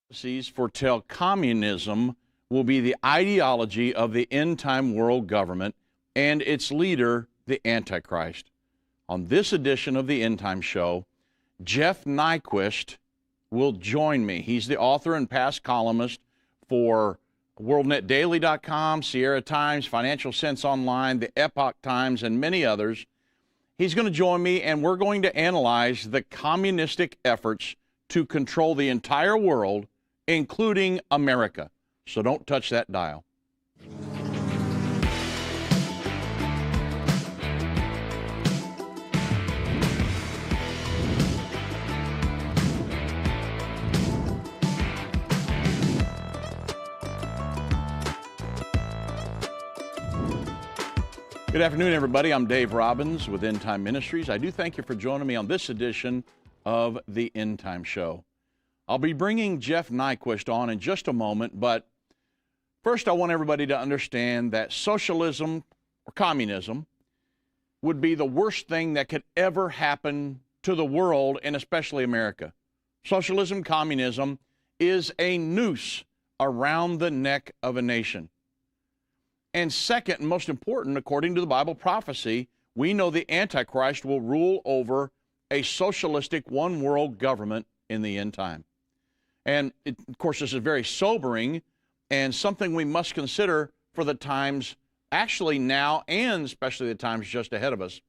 prophecies foretell communism will be the ideology of the end-time world government and its leader, the Antichrist. On this edition of the Endtime Show, Jeff Nyquist will join me. He's the author and past columnist for WorldNetDaily.com, Sierra Times, Financial Sense Online, the Epoch Times, and many others. He's going to join me, and we're going to analyze the communistic efforts to control the entire world, including America. So don't touch that dial. Good afternoon, everybody. I'm Dave Robbins with End Time Ministries. I do thank you for joining me on this edition of the End Time Show. I'll be bringing Jeff Nyquist on in just a moment, but first I want everybody to understand that socialism or communism would be the worst thing that could ever happen to the world, and especially America. Socialism, communism is a noose around the neck of a nation. And second, and most important, according to the Bible prophecy, we know the Antichrist will rule over a socialistic one-world government in the end time. And, of course, this is very sobering and something we must consider for the times actually now and especially the times just ahead of us.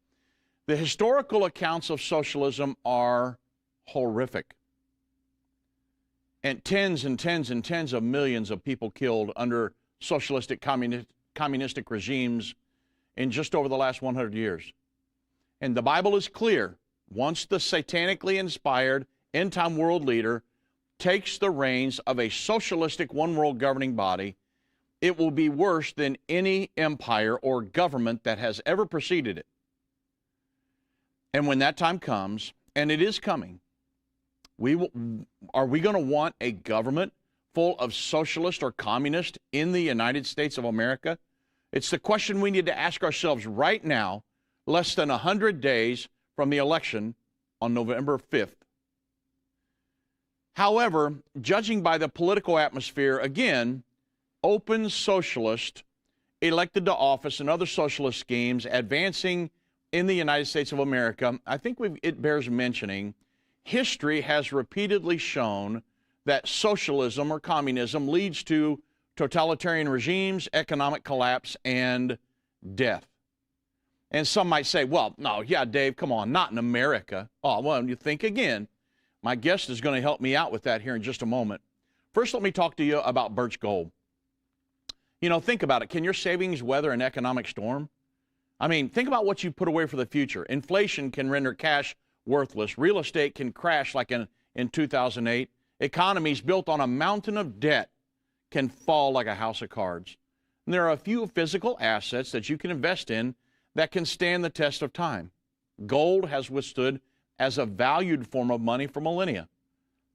The historical accounts of socialism are horrific. And tens and tens and tens of millions of people killed under socialistic communistic regimes in just over the last 100 years. And the Bible is clear. Once the satanically inspired end-time world leader takes the reins of a socialistic one-world governing body, it will be worse than any empire or government that has ever preceded it. And when that time comes, and it is coming, are we going to want a government full of socialist or communist in the United States of America? It's the question we need to ask ourselves right now, less than 100 days from the election on November 5th. However, judging by the political atmosphere, again, open socialists elected to office and other socialist schemes advancing in the United States of America, I think it bears mentioning, history has repeatedly shown that socialism or communism leads to totalitarian regimes, economic collapse, and death. And some might say, well, no, yeah, Dave, come on, not in America. Oh, well, you think again. My guest is going to help me out with that here in just a moment. First, let me talk to you about Birch Gold. You know, think about it. Can your savings weather an economic storm? I mean, think about what you put away for the future. Inflation can render cash worthless. Real estate can crash like in 2008. Economies built on a mountain of debt can fall like a house of cards. And there are a few physical assets that you can invest in that can stand the test of time. Gold has withstood as a valued form of money for millennia.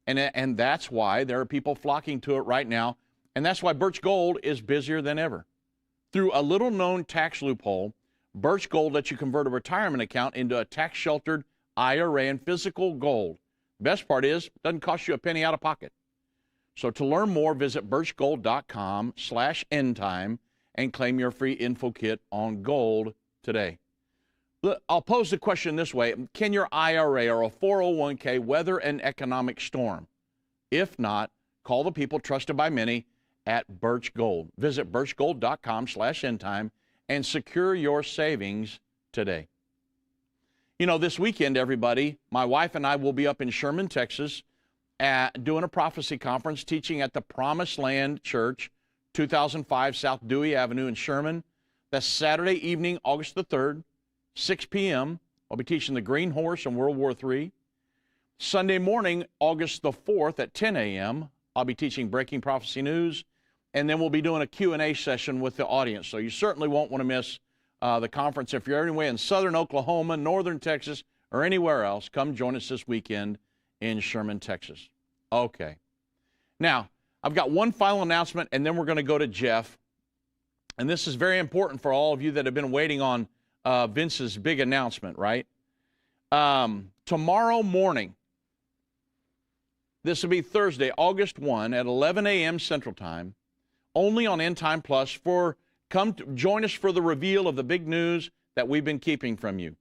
And that's why there are people flocking to it right now. And that's why Birch Gold is busier than ever. Through a little-known tax loophole, Birch Gold lets you convert a retirement account into a tax-sheltered IRA in physical gold. Best part is, it doesn't cost you a penny out of pocket. So to learn more, visit birchgold.com/endtime and claim your free info kit on gold today. I'll pose the question this way. Can your IRA or a 401k weather an economic storm? If not, call the people trusted by many at Birch Gold. Visit birchgold.com/endtime and secure your savings today. You know, this weekend, everybody, my wife and I will be up in Sherman, Texas, doing a prophecy conference, teaching at the Promised Land Church, 2005 South Dewey Avenue in Sherman. That's Saturday evening, August the 3rd, 6 p.m. I'll be teaching the Green Horse and World War III. Sunday morning, August the 4th at 10 a.m., I'll be teaching Breaking Prophecy News, and then we'll be doing a Q&A session with the audience. So you certainly won't want to miss the conference. If you're anywhere in southern Oklahoma, northern Texas, or anywhere else, come join us this weekend in Sherman, Texas. Okay. Now, I've got one final announcement, and then we're going to go to Jeff. And this is very important for all of you that have been waiting on Vince's big announcement, right? Tomorrow morning, This will be Thursday, August 1 at 11 a.m. Central Time, only on Endtime Plus. Join us for the reveal of the big news that we've been keeping from you.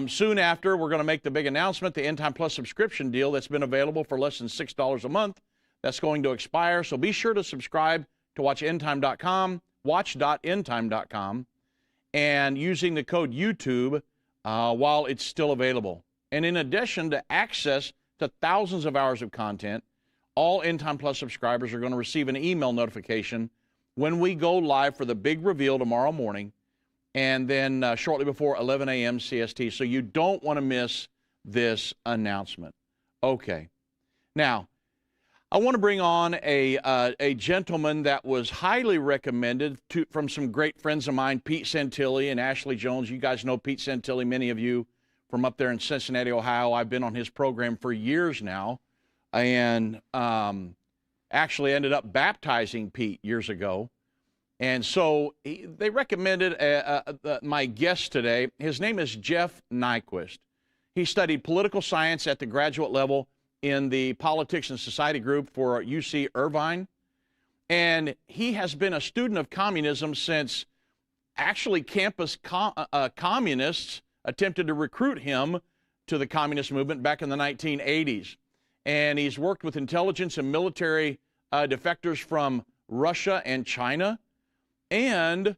Soon after, we're going to make the big announcement, the Endtime Plus subscription deal that's been available for less than $6 a month. That's going to expire, so be sure to subscribe to watchendtime.com, watch.endtime.com, and using the code YouTube while it's still available. And in addition to access to thousands of hours of content, all Endtime Plus subscribers are going to receive an email notification when we go live for the big reveal tomorrow morning, and then shortly before 11 a.m. CST. So you don't want to miss this announcement. Okay. Now, I want to bring on a gentleman that was highly recommended from some great friends of mine, Pete Santilli and Ashley Jones. You guys know Pete Santilli, many of you from up there in Cincinnati, Ohio. I've been on his program for years now, and actually ended up baptizing Pete years ago. And so they recommended my guest today. His name is Jeff Nyquist. He studied political science at the graduate level in the Politics and Society group for UC Irvine. And he has been a student of communism since actually campus communists attempted to recruit him to the communist movement back in the 1980s. And he's worked with intelligence and military defectors from Russia and China. And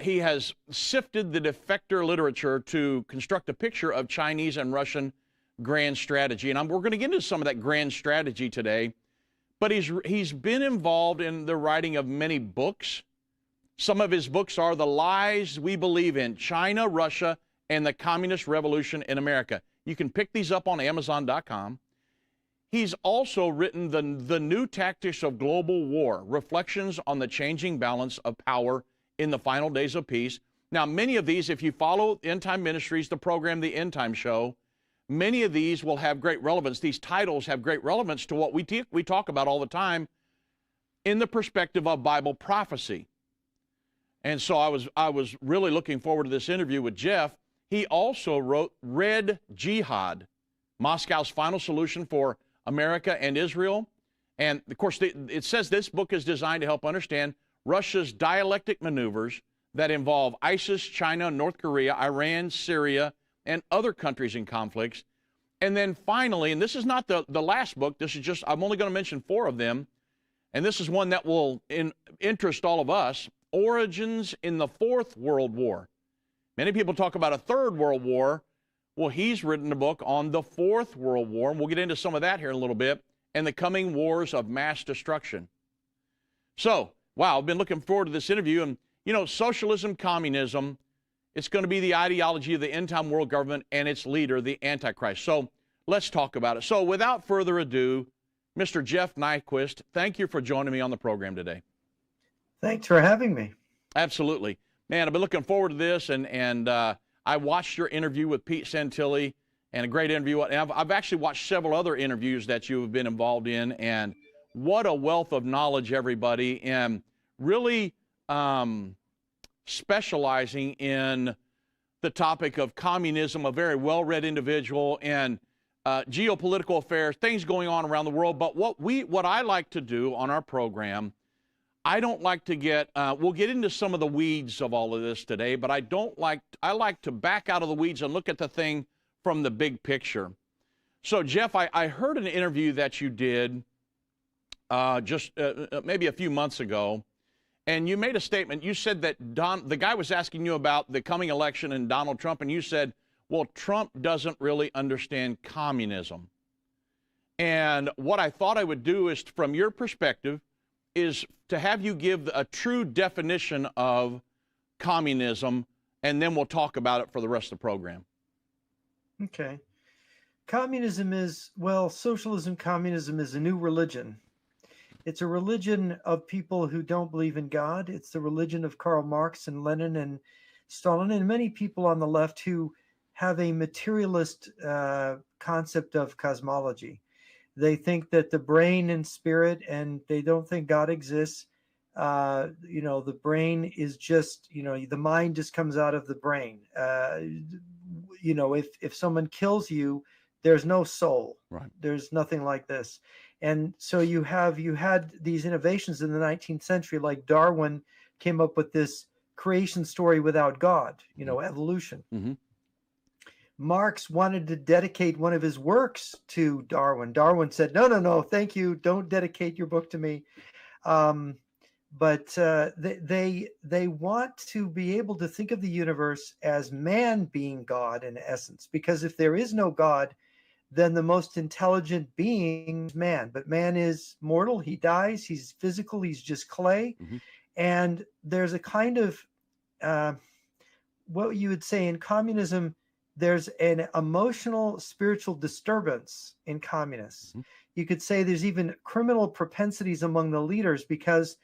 he has sifted the defector literature to construct a picture of Chinese and Russian grand strategy. And we're going to get into some of that grand strategy today. But he's been involved in the writing of many books. Some of his books are The Lies We Believe in, China, Russia, and the Communist Revolution in America. You can pick these up on Amazon.com. He's also written the New Tactics of Global War, Reflections on the Changing Balance of Power in the Final Days of Peace. Now, many of these, if you follow End Time Ministries, the program, the Endtime Show, many of these will have great relevance. These titles have great relevance to what we talk about all the time in the perspective of Bible prophecy. And so I was really looking forward to this interview with Jeff. He also wrote Red Jihad, Moscow's Final Solution for America and Israel. And of course, it says this book is designed to help understand Russia's dialectic maneuvers that involve ISIS, China, North Korea, Iran, Syria, and other countries in conflicts. And then finally, and this is not the last book, this is just, I'm only going to mention 4 of them, and this is one that will interest all of us, Origins in the Fourth World War. Many people talk about a Third World War. Well, he's written a book on the Fourth World War, and we'll get into some of that here in a little bit, and the coming wars of mass destruction. So, wow, I've been looking forward to this interview, and, you know, socialism, communism, it's going to be the ideology of the end-time world government and its leader, the Antichrist. So let's talk about it. So without further ado, Mr. Jeff Nyquist, thank you for joining me on the program today. Thanks for having me. Absolutely. Man, I've been looking forward to this, and I watched your interview with Pete Santilli, and a great interview. And I've actually watched several other interviews that you have been involved in, and what a wealth of knowledge, everybody, and really specializing in the topic of communism, a very well-read individual, and geopolitical affairs, things going on around the world. But what I like to do on our program, I don't like to get, we'll get into some of the weeds of all of this today, but I like to back out of the weeds and look at the thing from the big picture. So Jeff, I heard an interview that you did just maybe a few months ago, and you made a statement. You said that the guy was asking you about the coming election and Donald Trump, and you said, well, Trump doesn't really understand communism. And what I thought I would do is, from your perspective, is to have you give a true definition of communism, and then we'll talk about it for the rest of the program. Okay. Communism is, well, socialism, communism is a new religion. It's a religion of people who don't believe in God. It's the religion of Karl Marx and Lenin and Stalin and many people on the left who have a materialist concept of cosmology. They think that the brain and spirit, and they don't think God exists. The brain is just, the mind just comes out of the brain. If someone kills you, There's no soul. Right. There's nothing like this. And so you had these innovations in the 19th century, like Darwin came up with this creation story without God, evolution. Mm-hmm. Marx wanted to dedicate one of his works to Darwin. Darwin said, no, thank you. Don't dedicate your book to me. But they want to be able to think of the universe as man being God in essence, because if there is no God, then the most intelligent being is man. But man is mortal. He dies. He's physical. He's just clay. Mm-hmm. And there's a kind of what you would say in communism, there's an emotional, spiritual disturbance in communists. Mm-hmm. You could say there's even criminal propensities among the leaders because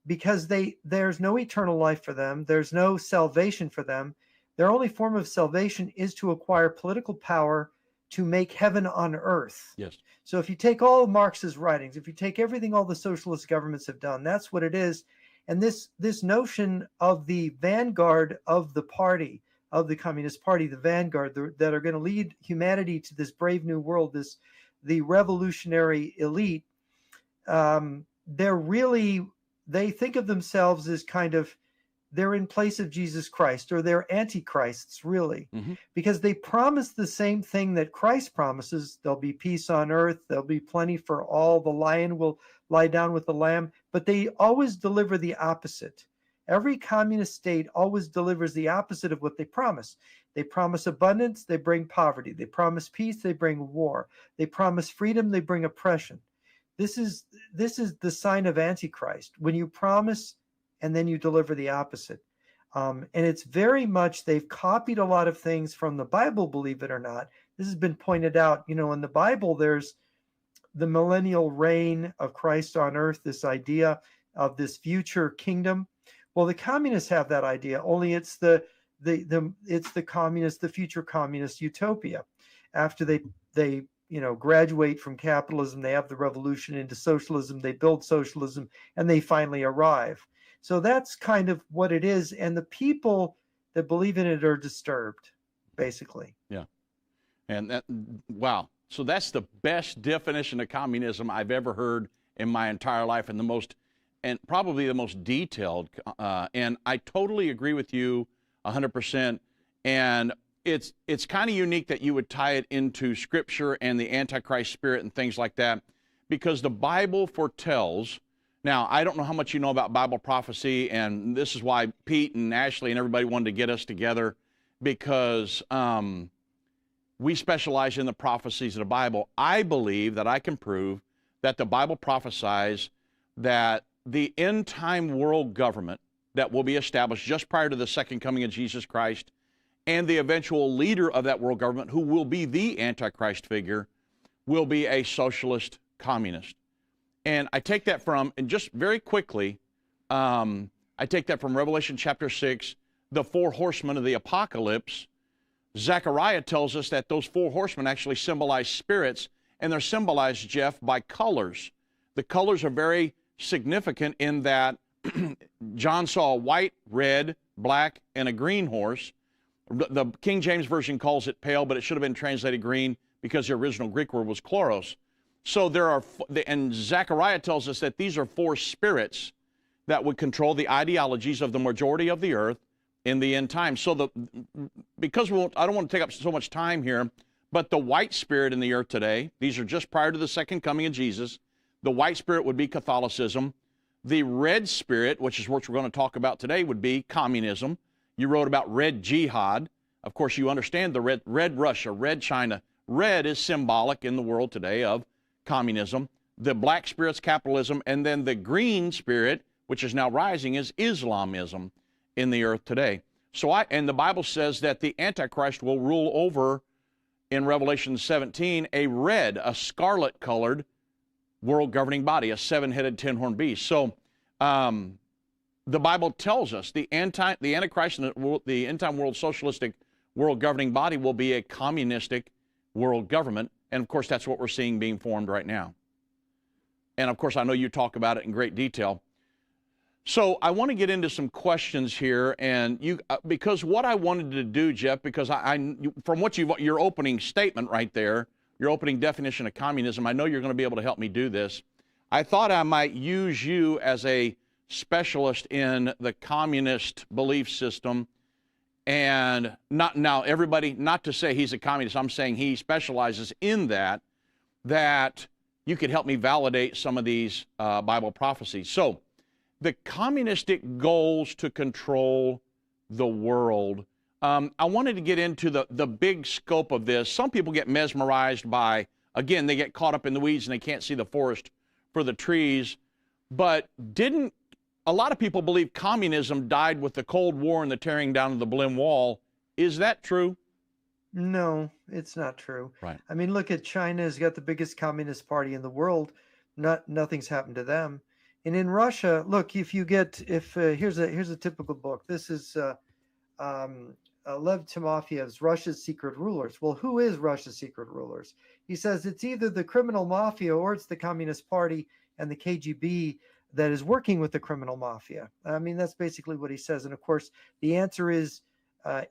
there's no eternal life for them. There's no salvation for them. Their only form of salvation is to acquire political power to make heaven on earth. Yes. So if you take all of Marx's writings, if you take everything all the socialist governments have done, that's what it is. And this notion of the vanguard of the party, of the Communist Party, the vanguard that are going to lead humanity to this brave new world, the revolutionary elite, they think of themselves as kind of, they're in place of Jesus Christ, or they're antichrists, really, mm-hmm. because they promise the same thing that Christ promises. There'll be peace on earth. There'll be plenty for all. The lion will lie down with the lamb, but they always deliver the opposite. Every communist state always delivers the opposite of what they promise. They promise abundance, they bring poverty. They promise peace, they bring war. They promise freedom, they bring oppression. This is the sign of Antichrist, when you promise and then you deliver the opposite. And it's very much, they've copied a lot of things from the Bible, believe it or not. This has been pointed out, in the Bible, there's the millennial reign of Christ on earth, this idea of this future kingdom. Well, the communists have that idea, only it's the future communist utopia. After they graduate from capitalism, they have the revolution into socialism, they build socialism, and they finally arrive. So that's kind of what it is. And the people that believe in it are disturbed, basically. Yeah. And wow. So that's the best definition of communism I've ever heard in my entire life, and probably the most detailed. And I totally agree with you 100%. And it's kind of unique that you would tie it into Scripture and the Antichrist spirit and things like that, because the Bible foretells. Now, I don't know how much you know about Bible prophecy, and this is why Pete and Ashley and everybody wanted to get us together, because we specialize in the prophecies of the Bible. I believe that I can prove that the Bible prophesies that the end-time world government that will be established just prior to the second coming of Jesus Christ, and the eventual leader of that world government, who will be the Antichrist figure, will be a socialist communist. And I take that from, and just very quickly, I take that from Revelation chapter 6, the four horsemen of the apocalypse. Zechariah tells us that those four horsemen actually symbolize spirits, and they're symbolized, Jeff, by colors. The colors are very significant in that John saw a white, red, black, and a green horse. The King James Version calls it pale, but it should have been translated green because the original Greek word was chloros. So and Zechariah tells us that these are four spirits that would control the ideologies of the majority of the earth in the end time. So because I don't want to take up so much time here, but the white spirit in the earth today, these are just prior to the second coming of Jesus. The white spirit would be Catholicism. The red spirit, which is what we're going to talk about today, would be communism. You wrote about red jihad. Of course, you understand the red Russia, red China. Red is symbolic in the world today of communism. The black spirit's capitalism, and then the green spirit, which is now rising, is Islamism in the earth today. And the Bible says that the Antichrist will rule over, in Revelation 17, a scarlet-colored world governing body, a seven-headed, ten-horned beast. So the Bible tells us the Antichrist and the end-time world socialistic world governing body will be a communistic world government. And, of course, that's what we're seeing being formed right now. And, of course, I know you talk about it in great detail. So I want to get into some questions here, and because what I wanted to do, Jeff, because from what your opening statement right there, your opening definition of communism, I know you're going to be able to help me do this. I thought I might use you as a specialist in the communist belief system, and not now everybody. Not to say he's a communist. I'm saying he specializes in that. That you could help me validate some of these Bible prophecies. So, the communistic goals to control the world. I wanted to get into the big scope of this. Some people get mesmerized by, again, they get caught up in the weeds and they can't see the forest for the trees. But a lot of people believe communism died with the Cold War and the tearing down of the Berlin Wall. Is that true? No, it's not true. Right. I mean, look at China's got the biggest communist party in the world. Nothing's happened to them. And in Russia, look, here's a typical book. This is Lev Timofiev's Russia's Secret Rulers. Well, who is Russia's secret rulers? He says it's either the criminal mafia or it's the Communist Party and the KGB that is working with the criminal mafia. I mean, that's basically what he says. And of course, the answer is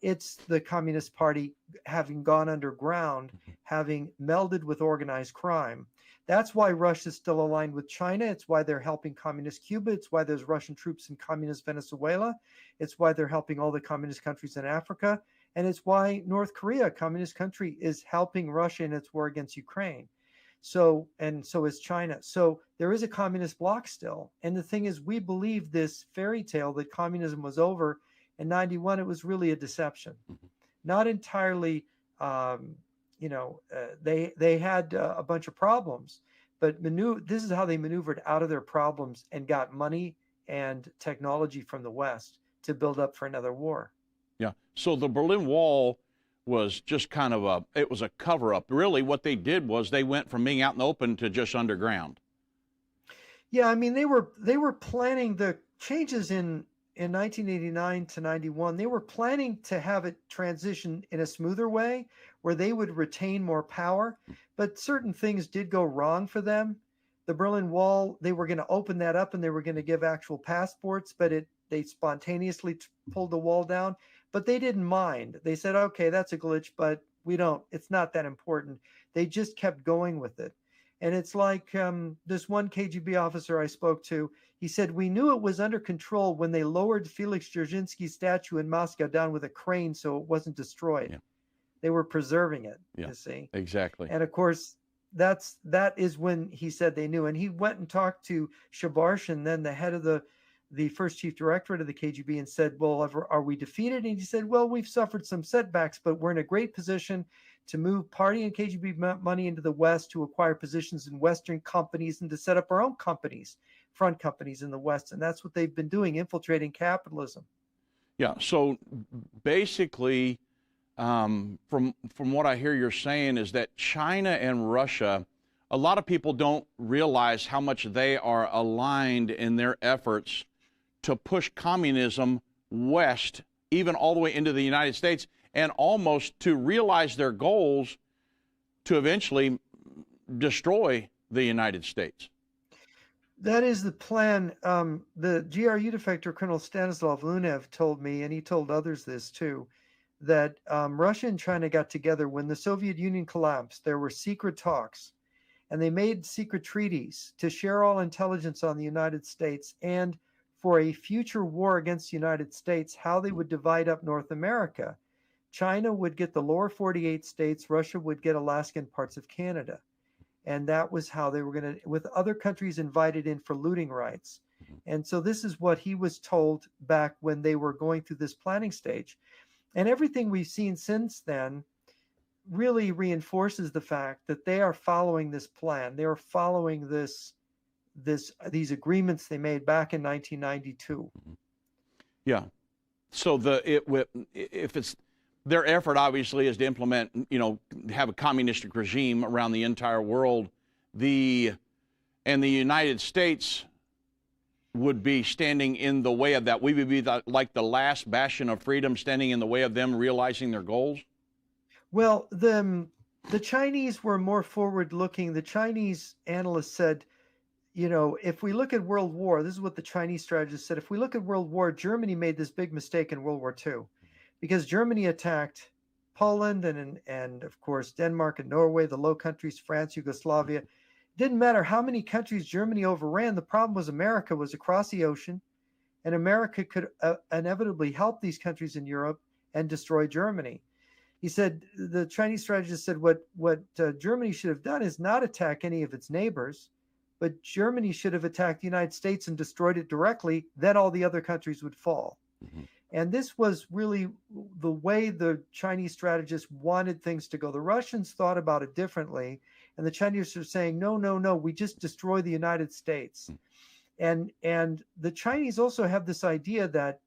it's the Communist Party having gone underground, having melded with organized crime. That's why Russia's still aligned with China. It's why they're helping communist Cuba. It's why there's Russian troops in communist Venezuela. It's why they're helping all the communist countries in Africa. And it's why North Korea, a communist country, is helping Russia in its war against Ukraine. So is China. So there is a communist bloc still. And the thing is, we believe this fairy tale that communism was over in 91. It was really a deception. Not entirely, they had a bunch of problems, but this is how they maneuvered out of their problems and got money and technology from the West to build up for another war. Yeah. So the Berlin Wall was just kind of it was a cover-up. Really, what they did was they went from being out in the open to just underground. Yeah, I mean, they were planning the changes in 1989 to 91. They were planning to have it transition in a smoother way where they would retain more power, but certain things did go wrong for them. The Berlin Wall, they were going to open that up and they were going to give actual passports, but they spontaneously pulled the wall down. But they didn't mind. They said, okay, that's a glitch, but it's not that important. They just kept going with it. And it's like this one KGB officer I spoke to, he said, we knew it was under control when they lowered Felix Dzerzhinsky's statue in Moscow down with a crane so it wasn't destroyed. Yeah. They were preserving it, you see. Exactly. And of course, that is when he said they knew. And he went and talked to Shabarshin, then the head of the first chief directorate of the KGB, and said, well, are we defeated? And he said, well, we've suffered some setbacks, but we're in a great position to move party and KGB money into the West, to acquire positions in Western companies and to set up our own companies, front companies in the West. And that's what they've been doing, infiltrating capitalism. Yeah. So basically, from what I hear you're saying is that China and Russia, a lot of people don't realize how much they are aligned in their efforts to push communism west, even all the way into the United States, and almost to realize their goals to eventually destroy the United States. That is the plan. The GRU defector, Colonel Stanislav Lunev, told me, and he told others this too, that Russia and China got together when the Soviet Union collapsed. There were secret talks, and they made secret treaties to share all intelligence on the United States and for a future war against the United States, how they would divide up North America. China would get the lower 48 states, Russia would get Alaska and parts of Canada. And that was how they were going to, with other countries invited in for looting rights. And so this is what he was told back when they were going through this planning stage. And everything we've seen since then really reinforces the fact that they are following this plan. They are following these agreements they made back in 1992. Yeah. So if it's their effort, obviously, is to implement, have a communistic regime around the entire world, and the United States would be standing in the way of that. We would be like the last bastion of freedom, standing in the way of them realizing their goals. Well, the Chinese were more forward-looking. The Chinese analysts said, you know, if we look at World War, this is what the Chinese strategist said. If we look at World War, Germany made this big mistake in World War II because Germany attacked Poland and of course Denmark and Norway, the Low Countries, France, Yugoslavia. Didn't matter how many countries Germany overran. The problem was America was across the ocean, and America could inevitably help these countries in Europe and destroy Germany. He said the Chinese strategist said what Germany should have done is not attack any of its neighbors, but Germany should have attacked the United States and destroyed it directly. Then all the other countries would fall. Mm-hmm. And this was really the way the Chinese strategists wanted things to go. The Russians thought about it differently, and the Chinese are saying, no, no, no, we just destroy the United States. And the Chinese also have this idea that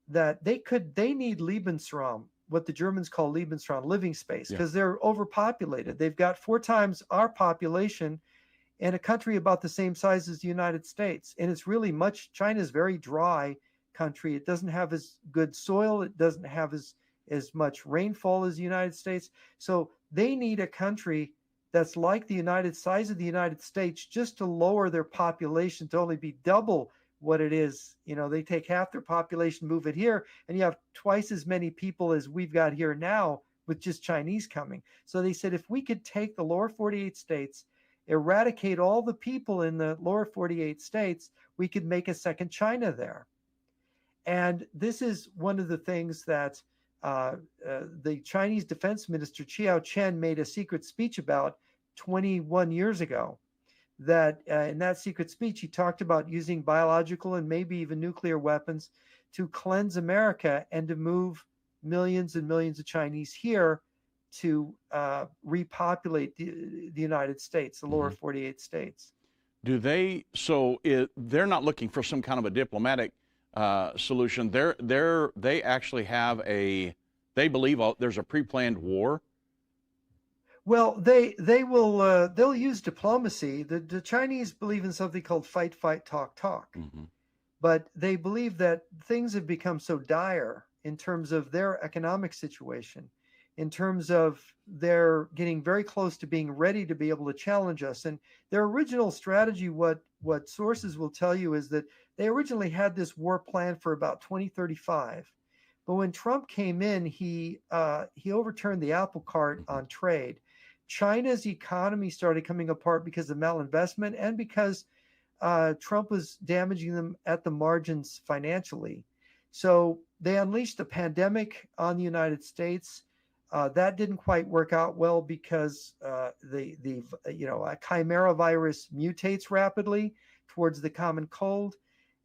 they need Lebensraum, what the Germans call Lebensraum, living space, because they're overpopulated. They've got 4 times our population in a country about the same size as the United States. And it's really China's very dry country. It doesn't have as good soil. It doesn't have as much rainfall as the United States. So they need a country that's like the size of the United States just to lower their population to only be double what it is. You know, they take half their population, move it here, and you have twice as many people as we've got here now with just Chinese coming. So they said, if we could take the lower 48 states, eradicate all the people in the lower 48 states, we could make a second China there. And this is one of the things that the Chinese defense minister, Chiao Chen, made a secret speech about 21 years ago. That in that secret speech, he talked about using biological and maybe even nuclear weapons to cleanse America and to move millions and millions of Chinese here to repopulate the United States, the lower 48 states. They're not looking for some kind of a diplomatic solution. They actually have they believe there's a pre-planned war. Well, they'll use diplomacy. The Chinese believe in something called fight, fight, talk, talk. Mm-hmm. But they believe that things have become so dire in terms of their economic situation, in terms of they're getting very close to being ready to be able to challenge us. And their original strategy, what sources will tell you, is that they originally had this war planned for about 2035. But when Trump came in, he overturned the apple cart on trade. China's economy started coming apart because of malinvestment and because Trump was damaging them at the margins financially. So they unleashed a pandemic on the United States. That didn't quite work out well because a chimera virus mutates rapidly towards the common cold.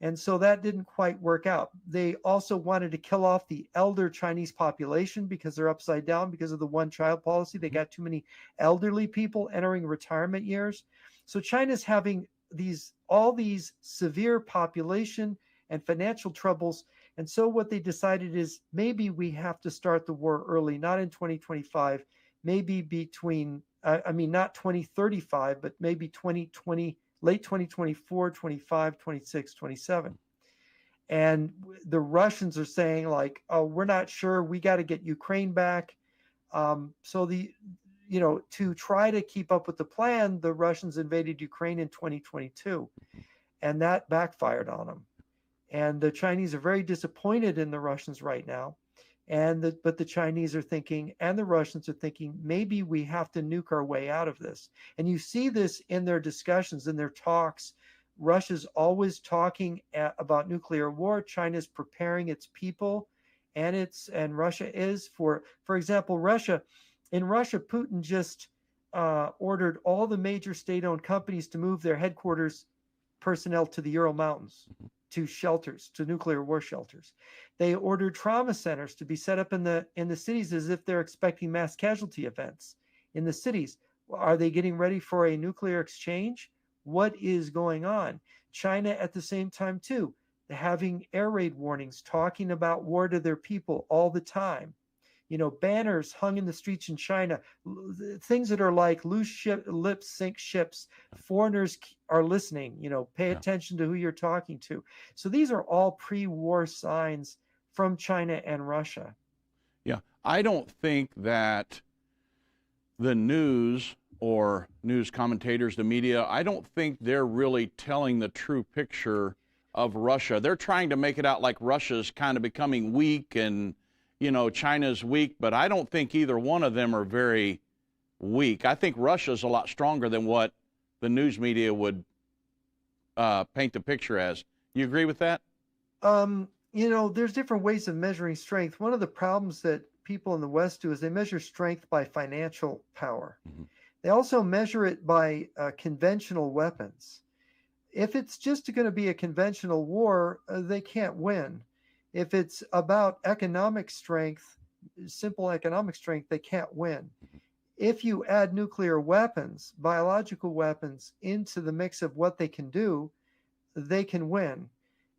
And so that didn't quite work out. They also wanted to kill off the elder Chinese population because they're upside down because of the one-child policy. They got too many elderly people entering retirement years. So China's having all these severe population and financial troubles. And so what they decided is maybe we have to start the war early, not in 2025, maybe not 2035, but maybe 2020, late 2024, 25, 26, 27. And the Russians are saying like, oh, we're not sure. We got to get Ukraine back. So to try to keep up with the plan, the Russians invaded Ukraine in 2022, and that backfired on them. And the Chinese are very disappointed in the Russians right now. But the Chinese are thinking, and the Russians are thinking, maybe we have to nuke our way out of this. And you see this in their discussions, in their talks. Russia's always talking about nuclear war. China's preparing its people, and Russia is for example, in Russia, Putin just ordered all the major state-owned companies to move their headquarters personnel to the Ural Mountains, to shelters, to nuclear war shelters. They ordered trauma centers to be set up in the cities as if they're expecting mass casualty events in the cities. Are they getting ready for a nuclear exchange? What is going on? China at the same time too, having air raid warnings, talking about war to their people all the time. Banners hung in the streets in China, things that are like loose lips sink ships. Foreigners are listening, pay attention to who you're talking to. So these are all pre-war signs from China and Russia. Yeah, I don't think that the news or news commentators, the media, I don't think they're really telling the true picture of Russia. They're trying to make it out like Russia's kind of becoming weak and, you know, China's weak, but I don't think either one of them are very weak. I think Russia's a lot stronger than what the news media would paint the picture as. You agree with that? You know, there's different ways of measuring strength. One of the problems that people in the West do is they measure strength by financial power. Mm-hmm. They also measure it by conventional weapons. If it's just going to be a conventional war, they can't win. If it's about economic strength, simple economic strength, they can't win. If you add nuclear weapons, biological weapons, into the mix of what they can do, they can win.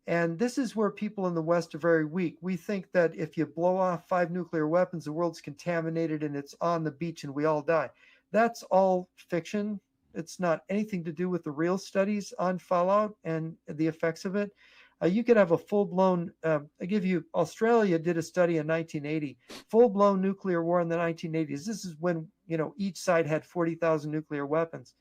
And this is where people in the West are very weak. We think that if you blow off 5 nuclear weapons, the world's contaminated and it's on the beach and we all die. That's all fiction. It's not anything to do with the real studies on fallout and the effects of it. You could have a full-blown, Australia did a study in 1980, full-blown nuclear war in the 1980s. This is when, you know, each side had 40,000 nuclear weapons.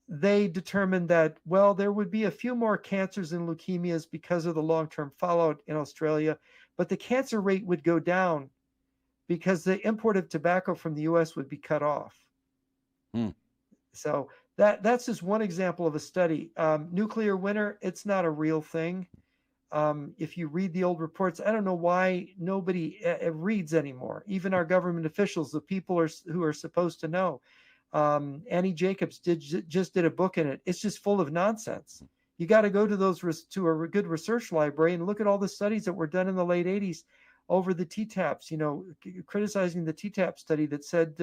They determined that, well, there would be a few more cancers and leukemias because of the long-term fallout in Australia, but the cancer rate would go down because the import of tobacco from the U.S. would be cut off. So that's just one example of a study. Nuclear winter, it's not a real thing. If you read the old reports, I don't know why nobody reads anymore. Even our government officials, the people who are supposed to know. Annie Jacobs just did a book in it. It's just full of nonsense. You got to go to to a good research library and look at all the studies that were done in the late 80s over the TTAPs, you know, criticizing the TTAP study that said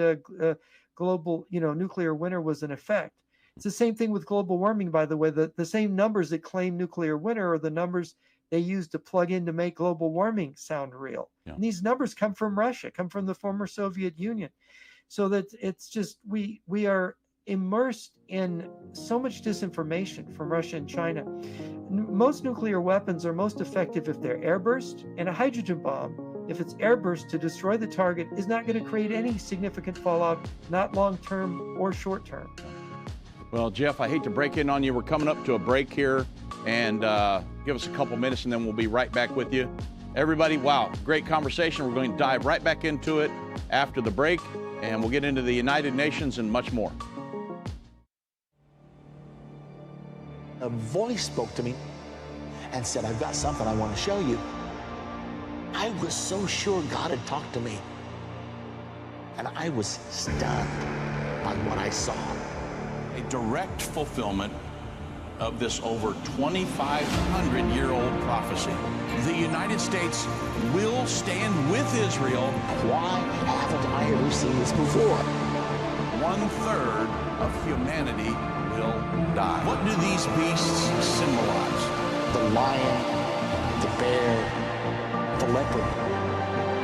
global, you know, nuclear winter was an effect. It's the same thing with global warming, by the way. The same numbers that claim nuclear winter are the numbers they use to plug in to make global warming sound real. Yeah. And these numbers come from Russia, come from the former Soviet Union. So that it's just, we are immersed in so much disinformation from Russia and China. Most nuclear weapons are most effective if they're airburst, and a hydrogen bomb, if it's airburst to destroy the target, is not going to create any significant fallout, not long-term or short-term. Well, Jeff, I hate to break in on you. We're coming up to a break here, and give us a couple minutes, and then we'll be right back with you. Everybody, wow, great conversation. We're going to dive right back into it after the break, and we'll get into the United Nations and much more. A voice spoke to me and said, I've got something I want to show you. I was so sure God had talked to me, and I was stunned by what I saw. A direct fulfillment of this over 2,500-year-old prophecy. The United States will stand with Israel. Why haven't I ever seen this before? 1/3 of humanity will die. What do these beasts symbolize? The lion, the bear, the leopard.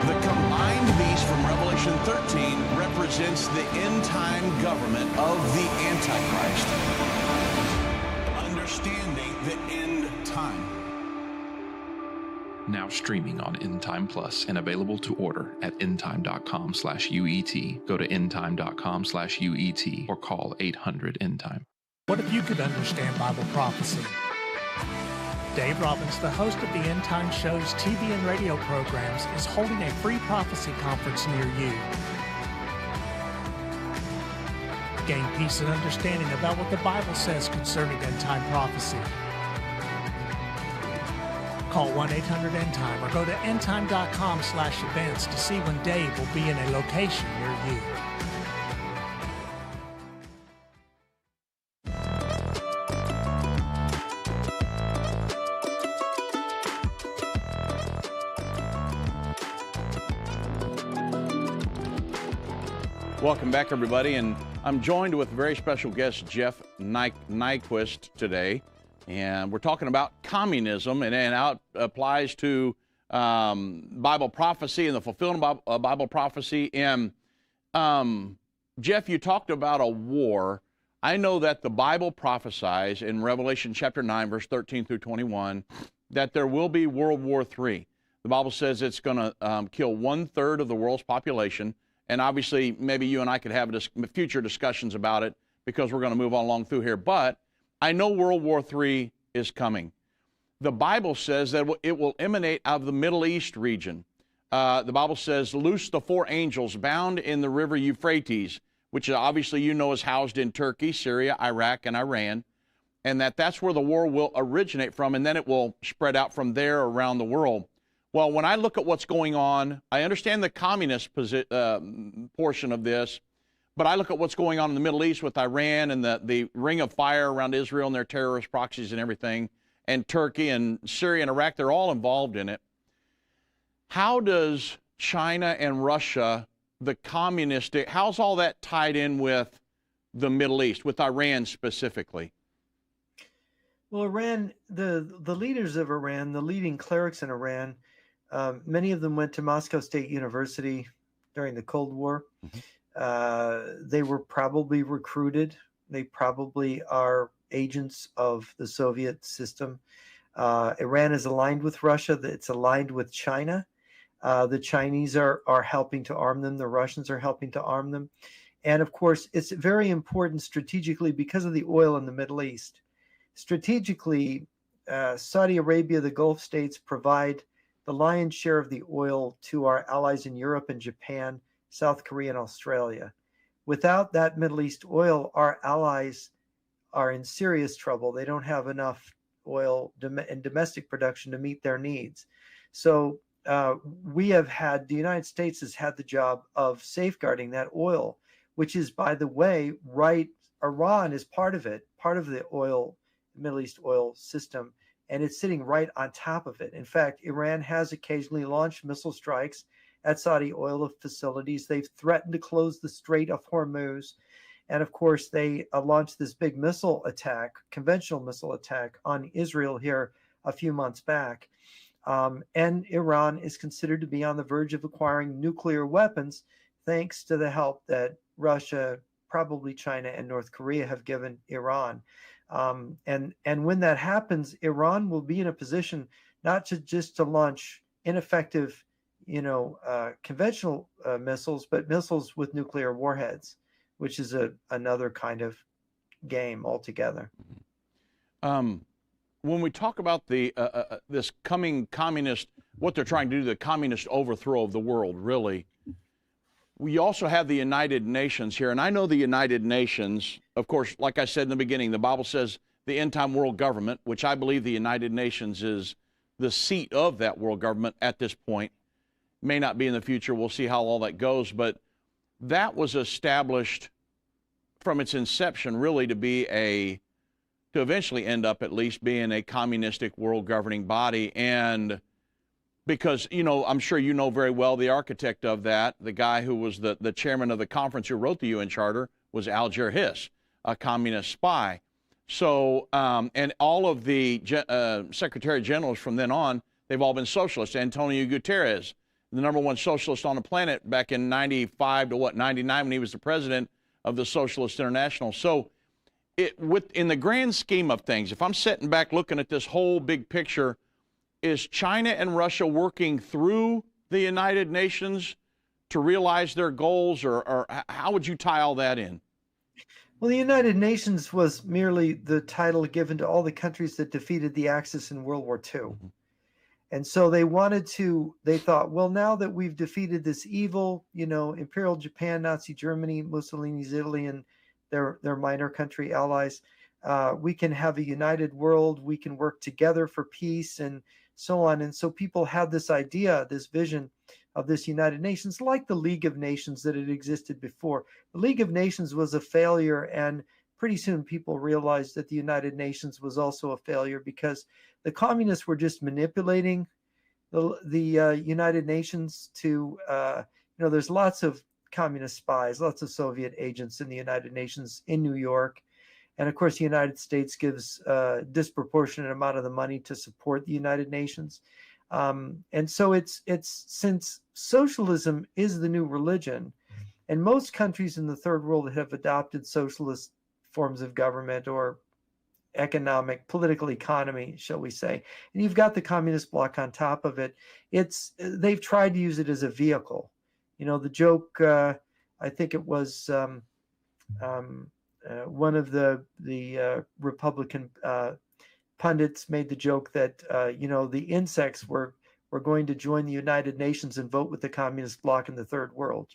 The combined beast from Revelation 13 represents the end-time government of the Antichrist. Understanding the end time. Now streaming on Endtime Plus and available to order at endtime.com/UET. Go to endtime.com/UET or call 800-ENDTIME. What if you could understand Bible prophecy? Dave Robbins, the host of the Endtime Show's TV and radio programs, is holding a free prophecy conference near you. Gain peace and understanding about what the Bible says concerning end-time prophecy. Call 1-800-ENDTIME or go to endtime.com/events to see when Dave will be in a location near you. Welcome back, everybody, and I'm joined with very special guest Jeff Nyquist today, and we're talking about communism, and how it applies to Bible prophecy and the fulfillment of Bible prophecy. And Jeff, you talked about a war. I know that the Bible prophesies in Revelation chapter 9, verse 13 through 21, that there will be World War III. The Bible says it's going to kill 1/3 of the world's population, And obviously, maybe you and I could have future discussions about it because we're going to move on along through here. But I know World War III is coming. The Bible says that it will emanate out of the Middle East region. The Bible says, loose the 4 angels bound in the river Euphrates, which obviously you know is housed in Turkey, Syria, Iraq, and Iran, and that's where the war will originate from, and then it will spread out from there around the world. Well, when I look at what's going on, I understand the communist portion of this, but I look at what's going on in the Middle East with Iran and the ring of fire around Israel and their terrorist proxies and everything, and Turkey and Syria and Iraq, they're all involved in it. How does China and Russia, the communistic, how's all that tied in with the Middle East, with Iran specifically? Well, Iran, the leaders of Iran, the leading clerics in Iran, many of them went to Moscow State University during the Cold War. They were probably recruited. They probably are agents of the Soviet system. Iran is aligned with Russia. It's aligned with China. The Chinese are helping to arm them. The Russians are helping to arm them. And of course, it's very important strategically because of the oil in the Middle East. Strategically, Saudi Arabia, the Gulf states provide the lion's share of the oil to our allies in Europe and Japan, South Korea, and Australia. Without that Middle East oil, our allies are in serious trouble. They don't have enough oil in domestic production to meet their needs. So the United States has had the job of safeguarding that oil, which is, by the way, Iran is part of it, part of the Middle East oil system, and it's sitting right on top of it. In fact, Iran has occasionally launched missile strikes at Saudi oil facilities. They've threatened to close the Strait of Hormuz. And of course, they launched this big missile attack, conventional missile attack on Israel here a few months back. And Iran is considered to be on the verge of acquiring nuclear weapons, thanks to the help that Russia, probably China, and North Korea have given Iran. And when that happens, Iran will be in a position not to launch ineffective, conventional missiles, but missiles with nuclear warheads, which is another kind of game altogether. When we talk about this coming communist, what they're trying to do, the communist overthrow of the world, really, we also have the United Nations here. And I know the United Nations, of course, like I said in the beginning, the Bible says the end-time world government, which I believe the United Nations is the seat of that world government at this point. May not be in the future. We'll see how all that goes. But that was established from its inception really to eventually end up at least being a communistic world governing body. And because, I'm sure you know very well the architect of that, the guy who was the chairman of the conference who wrote the UN Charter, was Alger Hiss, a communist spy. So, and all of the Secretary Generals from then on, they've all been socialists. Antonio Guterres, the #1 socialist on the planet back in 95 to 99 when he was the president of the Socialist International. So in the grand scheme of things, if I'm sitting back looking at this whole big picture, is China and Russia working through the United Nations to realize their goals, or how would you tie all that in? Well, the United Nations was merely the title given to all the countries that defeated the Axis in World War II. Mm-hmm. And so they thought, well, now that we've defeated this evil, Imperial Japan, Nazi Germany, Mussolini's Italy, and their minor country allies, we can have a united world. We can work together for peace and so on. And so people had this idea, this vision of this United Nations, like the League of Nations that had existed before. The League of Nations was a failure, and pretty soon people realized that the United Nations was also a failure because the communists were just manipulating the United Nations to, there's lots of communist spies, lots of Soviet agents in the United Nations in New York. And of course, the United States gives a disproportionate amount of the money to support the United Nations. And so it's since socialism is the new religion, and most countries in the third world have adopted socialist forms of government or political economy, shall we say. And you've got the communist bloc on top of it. They've tried to use it as a vehicle. The joke, I think it was one of the Republican pundits made the joke that the insects were going to join the United Nations and vote with the communist bloc in the third world.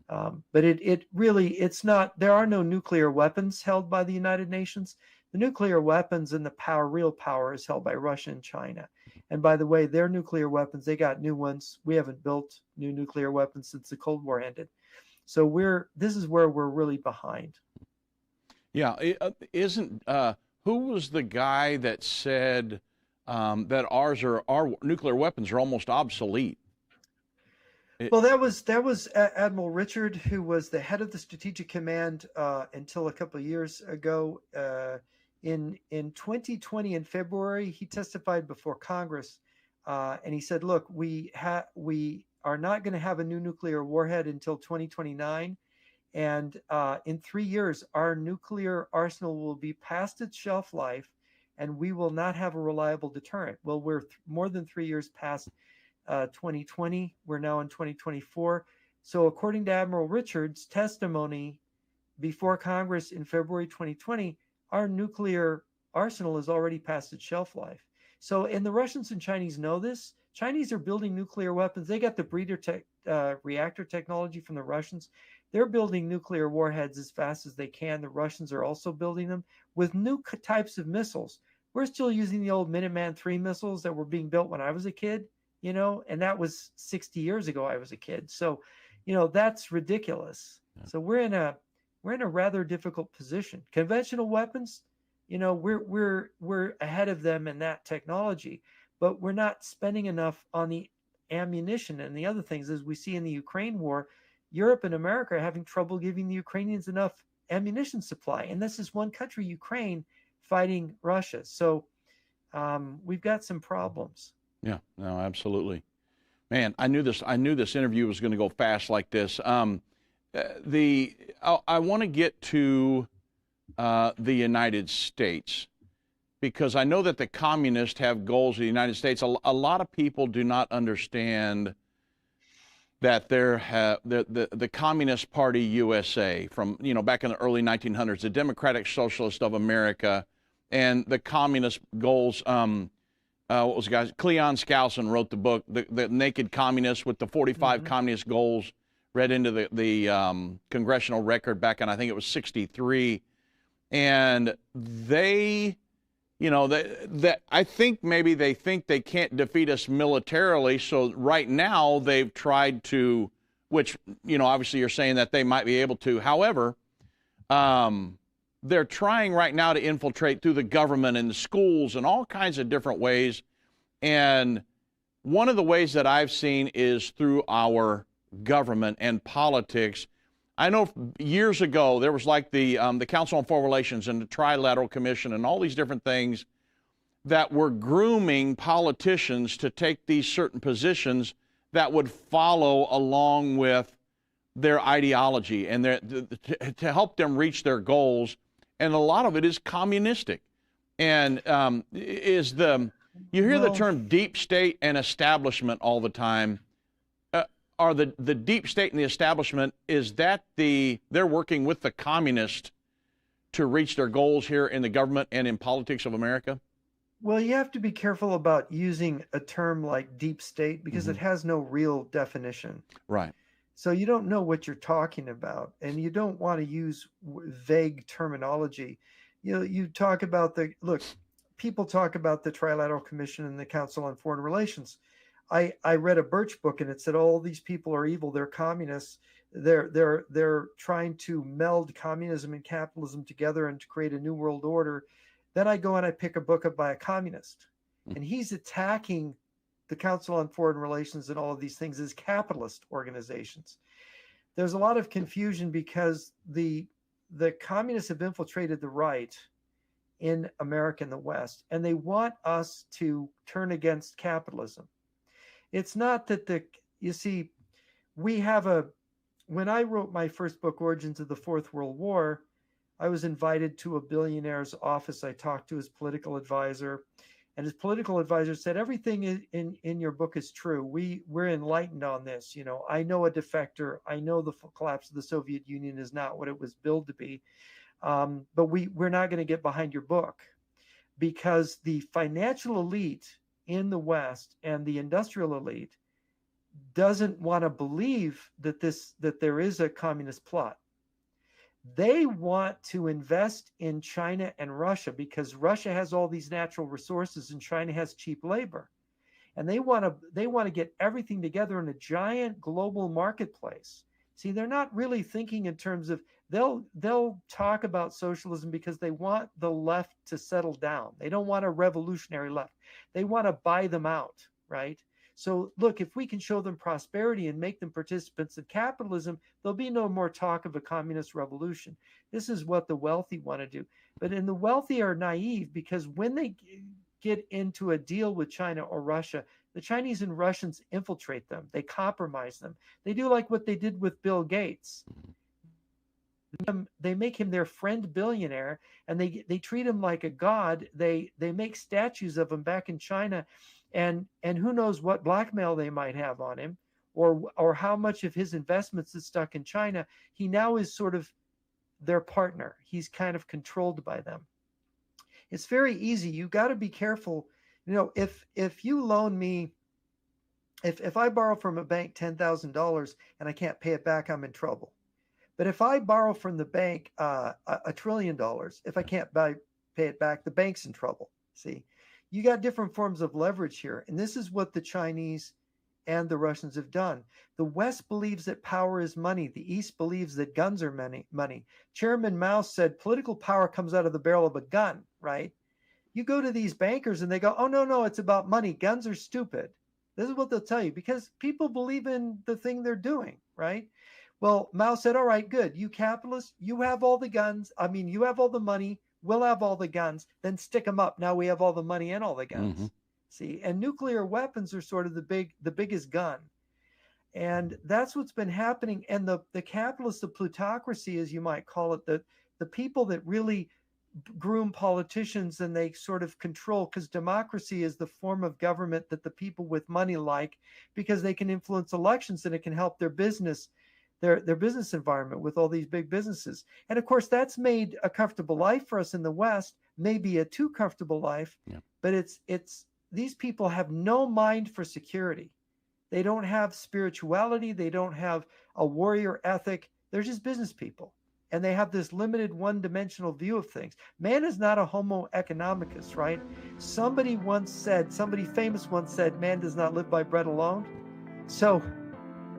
But it's not. There are no nuclear weapons held by the United Nations. The nuclear weapons and the real power is held by Russia and China. And by the way, their nuclear weapons, they got new ones. We haven't built new nuclear weapons since the Cold War ended. So this is where we're really behind. Yeah, who was the guy that said that our nuclear weapons are almost obsolete? Well, that was Admiral Richard, who was the head of the Strategic Command until a couple of years ago. In 2020, in February, he testified before Congress, and he said, "Look, we are not going to have a new nuclear warhead until 2029, and in 3 years, our nuclear arsenal will be past its shelf life, and we will not have a reliable deterrent." Well, we're more than 3 years past 2020. We're now in 2024. So according to Admiral Richards' testimony before Congress in February 2020, our nuclear arsenal is already past its shelf life. So, and the Russians and Chinese know this. Chinese are building nuclear weapons. They got the breeder reactor technology from the Russians. They're building nuclear warheads as fast as they can. The Russians are also building them with new types of missiles. We're still using the old Minuteman III missiles that were being built when I was a kid, and that was 60 years ago I was a kid. So, that's ridiculous. Yeah. So we're in a rather difficult position. Conventional weapons, we're ahead of them in that technology, but we're not spending enough on the ammunition and the other things. As we see in the Ukraine war, Europe and America are having trouble giving the Ukrainians enough ammunition supply. And this is one country, Ukraine, fighting Russia. So we've got some problems. Yeah, no, absolutely. Man, I knew this interview was going to go fast like this. I want to get to the United States, because I know that the communists have goals in the United States. A lot of people do not understand that the Communist Party USA, from back in the early 1900s, the Democratic Socialist of America, and the communist goals. What was the guy? Cleon Skousen wrote the book, The Naked Communists, with the 45 communist goals read into the congressional record back in, I think it was 63. And they, I think maybe they think they can't defeat us militarily. So right now they've tried to, which, obviously you're saying that they might be able to. However, they're trying right now to infiltrate through the government and the schools and all kinds of different ways. And one of the ways that I've seen is through our government and politics. I know years ago there was like the Council on Foreign Relations and the Trilateral Commission and all these different things that were grooming politicians to take these certain positions that would follow along with their ideology and to help them reach their goals. And a lot of it is communistic. And you hear the term deep state and establishment all the time. Are the deep state and the establishment, is that they're working with the communists to reach their goals here in the government and in politics of America? Well, you have to be careful about using a term like deep state because it has no real definition. Right. So you don't know what you're talking about, and you don't want to use vague terminology. You talk about people talk about the Trilateral Commission and the Council on Foreign Relations. I read a Birch book, and it said all these people are evil. They're communists. They're trying to meld communism and capitalism together and to create a new world order. Then I go and I pick a book up by a communist, and he's attacking the Council on Foreign Relations and all of these things as capitalist organizations. There's a lot of confusion because the communists have infiltrated the right in America and the West, and they want us to turn against capitalism. It's not that when I wrote my first book, Origins of the Fourth World War, I was invited to a billionaire's office. I talked to his political advisor, And his political advisor said, everything in your book is true. We're enlightened on this. I know a defector. I know the collapse of the Soviet Union is not what it was billed to be. But we're not going to get behind your book, because the financial elite in the West and the industrial elite doesn't want to believe that there is a communist plot. They want to invest in China and Russia because Russia has all these natural resources and China has cheap labor. And they want to get everything together in a giant global marketplace. See, they're not really thinking in terms of, they'll talk about socialism because they want the left to settle down. They don't want a revolutionary left. They want to buy them out, right? So look, if we can show them prosperity and make them participants in capitalism, there'll be no more talk of a communist revolution. This is what the wealthy want to do. But the wealthy are naive, because when they get into a deal with China or Russia, the Chinese and Russians infiltrate them. They compromise them. They do like what they did with Bill Gates. They make him their friend billionaire, and they treat him like a god. They make statues of him back in China, and who knows what blackmail they might have on him, or how much of his investments is stuck in China. He now is sort of their partner. He's kind of controlled by them. It's very easy. You got to be careful. If you loan me, if I borrow from a bank $10,000 and I can't pay it back, I'm in trouble. But if I borrow from the bank $1 trillion, if I can't pay it back, the bank's in trouble. See, you got different forms of leverage here. And this is what the Chinese and the Russians have done. The West believes that power is money. The East believes that guns are money. Chairman Mao said political power comes out of the barrel of a gun, right? You go to these bankers and they go, oh, no, it's about money. Guns are stupid. This is what they'll tell you, because people believe in the thing they're doing, right? Well, Mao said, all right, good. You capitalists, you have all the guns. You have all the money. We'll have all the guns. Then stick them up. Now we have all the money and all the guns. Mm-hmm. See, and nuclear weapons are sort of the biggest gun. And that's what's been happening. And the capitalists, the plutocracy, as you might call it, the people that really groom politicians and they sort of control, because democracy is the form of government that the people with money like, because they can influence elections and it can help their business, their business environment with all these big businesses. And of course, that's made a comfortable life for us in the West, maybe a too comfortable life, yeah. But it's these people have no mind for security. They don't have spirituality. They don't have a warrior ethic. They're just business people. And they have this limited one-dimensional view of things. Man is not a homo economicus, right? Somebody famous once said, man does not live by bread alone. So,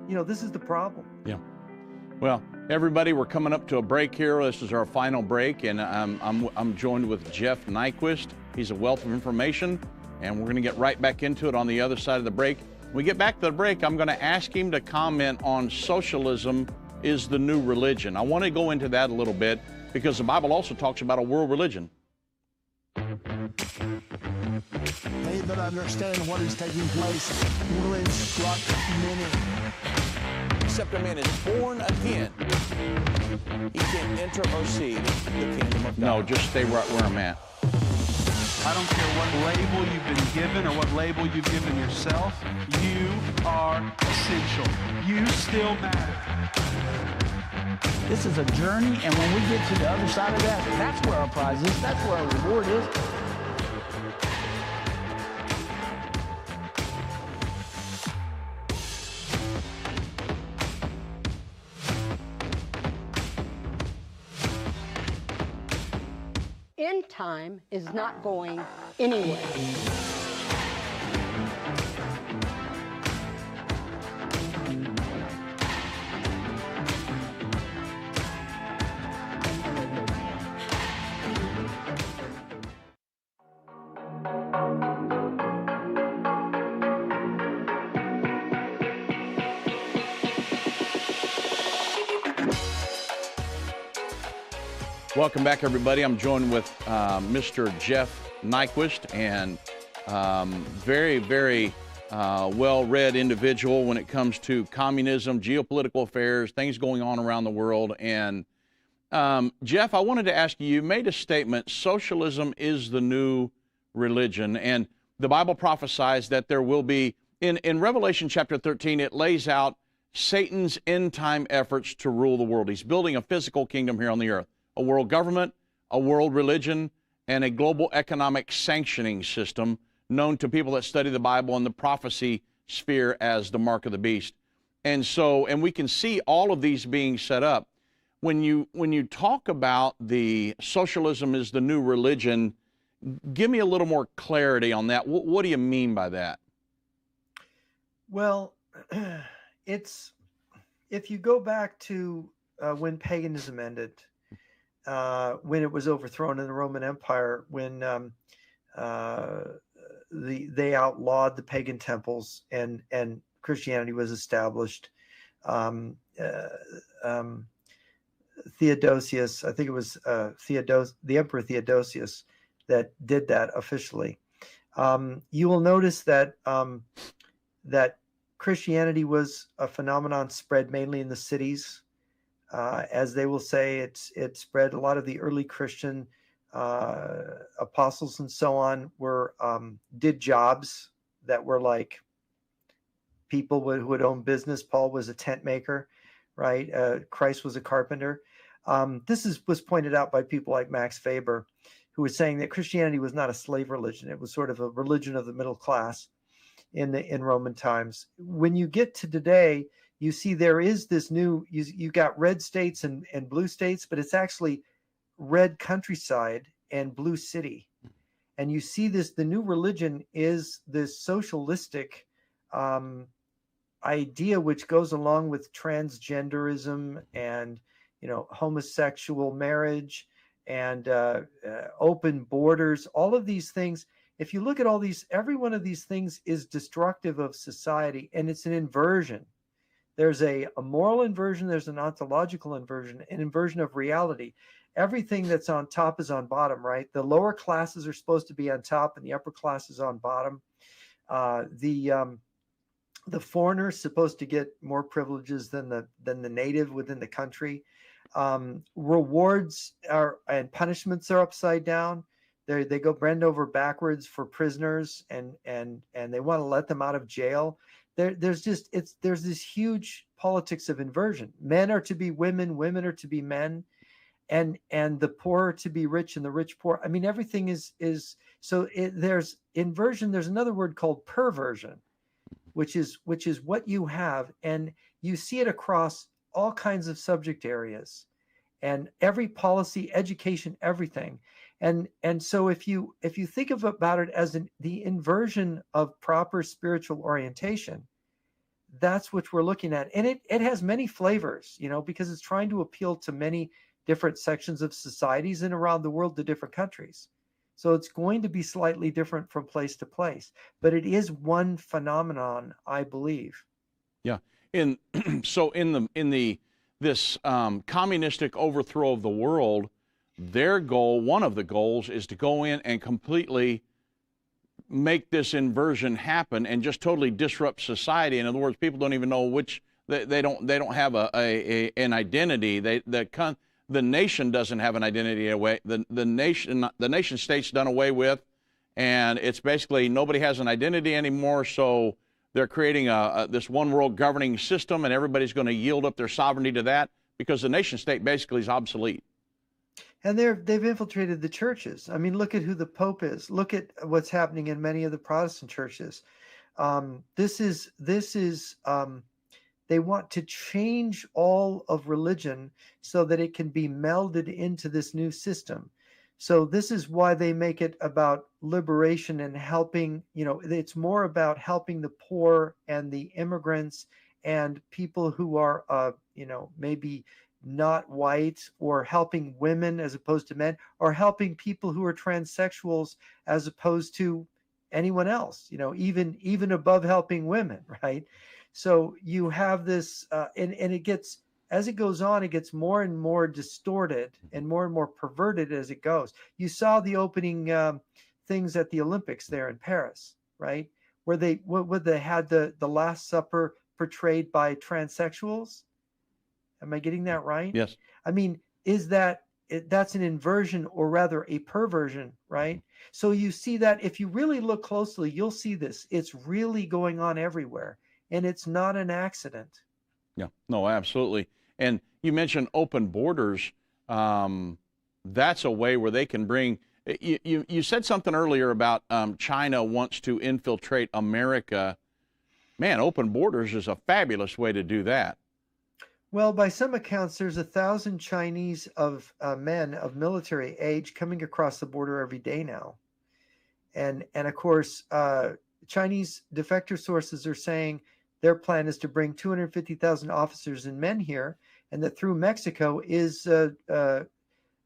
this is the problem. Yeah. Well, everybody, we're coming up to a break here. This is our final break, and I'm joined with Jeff Nyquist. He's a wealth of information, and we're going to get right back into it on the other side of the break. When we get back to the break, I'm going to ask him to comment on socialism is the new religion. I want to go into that a little bit because the Bible also talks about a world religion. They that understand what is taking place will instruct many. Except a man is born again, he can't enter or see the kingdom of God. No, just stay right where I'm at. I don't care what label you've been given or what label you've given yourself. You are essential. You still matter. This is a journey, and when we get to the other side of that, that's where our prize is. That's where our reward is. End time is not going anywhere. Welcome back, everybody. I'm joined with Mr. Jeff Nyquist, and very, very well-read individual when it comes to communism, geopolitical affairs, things going on around the world. And Jeff, I wanted to ask you, you made a statement, socialism is the new religion. And the Bible prophesies that there will be, in Revelation chapter 13, it lays out Satan's end-time efforts to rule the world. He's building a physical kingdom here on the earth, a world government, a world religion, and a global economic sanctioning system known to people that study the Bible and the prophecy sphere as the mark of the beast. And so, and we can see all of these being set up. When you talk about the socialism is the new religion, give me a little more clarity on that. What do you mean by that? Well, it's, if you go back to when paganism ended, when it was overthrown in the Roman Empire, when they outlawed the pagan temples and Christianity was established. Theodosius, I think it was the Emperor Theodosius that did that officially. You will notice that that Christianity was a phenomenon spread mainly in the cities. As they will say, it spread. A lot of the early Christian apostles and so on were did jobs that were like people who would own business. Paul was a tent maker, right? Christ was a carpenter. This was pointed out by people like Max Weber, who was saying that Christianity was not a slave religion. It was sort of a religion of the middle class in Roman times. When you get to today, you see there is this new, you got red states and blue states, but it's actually red countryside and blue city. And you see this, the new religion is this socialistic idea which goes along with transgenderism and, homosexual marriage and open borders, all of these things. If you look at all these, every one of these things is destructive of society, and it's an inversion. There's a moral inversion, there's an ontological inversion, an inversion of reality. Everything that's on top is on bottom, right? The lower classes are supposed to be on top and the upper classes on bottom. The foreigner is supposed to get more privileges than the native within the country. Rewards and punishments are upside down. They go bend over backwards for prisoners, and they want to let them out of jail. There's this huge politics of inversion. Men are to be women, women are to be men, and the poor are to be rich and the rich poor. I mean, everything is so. There's inversion. There's another word called perversion, which is what you have, and you see it across all kinds of subject areas, and every policy, education, everything. And so if you think about it as the inversion of proper spiritual orientation, that's what we're looking at. And it has many flavors, because it's trying to appeal to many different sections of societies and around the world to different countries. So it's going to be slightly different from place to place, but it is one phenomenon, I believe. Yeah. So in this communistic overthrow of the world, their goal, one of the goals, is to go in and completely make this inversion happen and just totally disrupt society. In other words, people don't even know they don't have an identity. The nation doesn't have an identity away. The nation state's done away with, and it's basically nobody has an identity anymore. So they're creating this one world governing system, and everybody's going to yield up their sovereignty to that because the nation state basically is obsolete. And they've infiltrated the churches. I mean, look at who the Pope is. Look at what's happening in many of the Protestant churches. This is they want to change all of religion so that it can be melded into this new system. So this is why they make it about liberation and helping, it's more about helping the poor and the immigrants and people who are, maybe not white, or helping women as opposed to men, or helping people who are transsexuals as opposed to anyone else, even above helping women, right? So you have this, and it gets, as it goes on, it gets more and more distorted and more perverted as it goes. You saw the opening things at the Olympics there in Paris, right? Where they had the Last Supper portrayed by transsexuals. Am I getting that right? Yes. I mean, is that that's an inversion, or rather a perversion, right? So you see that if you really look closely, you'll see this. It's really going on everywhere, and it's not an accident. Yeah, no, absolutely. And you mentioned open borders. That's a way where they can bring. You said something earlier about China wants to infiltrate America. Man, open borders is a fabulous way to do that. Well, by some accounts, there's 1,000 Chinese men of military age coming across the border every day now. And of course, Chinese defector sources are saying their plan is to bring 250,000 officers and men here, and that through Mexico is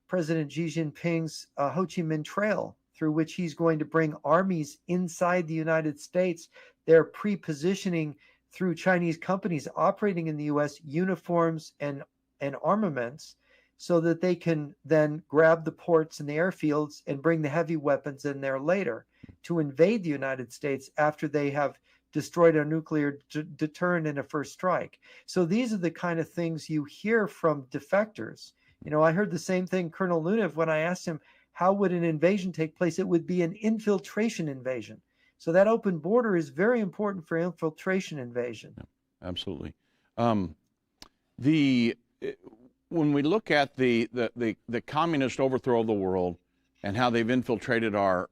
President Xi Jinping's Ho Chi Minh Trail, through which he's going to bring armies inside the United States. They're pre-positioning through Chinese companies operating in the U.S. uniforms and armaments, so that they can then grab the ports and the airfields and bring the heavy weapons in there later to invade the United States after they have destroyed our nuclear deterrent in a first strike. So these are the kind of things you hear from defectors. You know, I heard the same thing, Colonel Lunev, when I asked him, how would an invasion take place? It would be an infiltration invasion. So that open border is very important for infiltration invasion. Yeah, absolutely. When we look at the communist overthrow of the world and how they've infiltrated our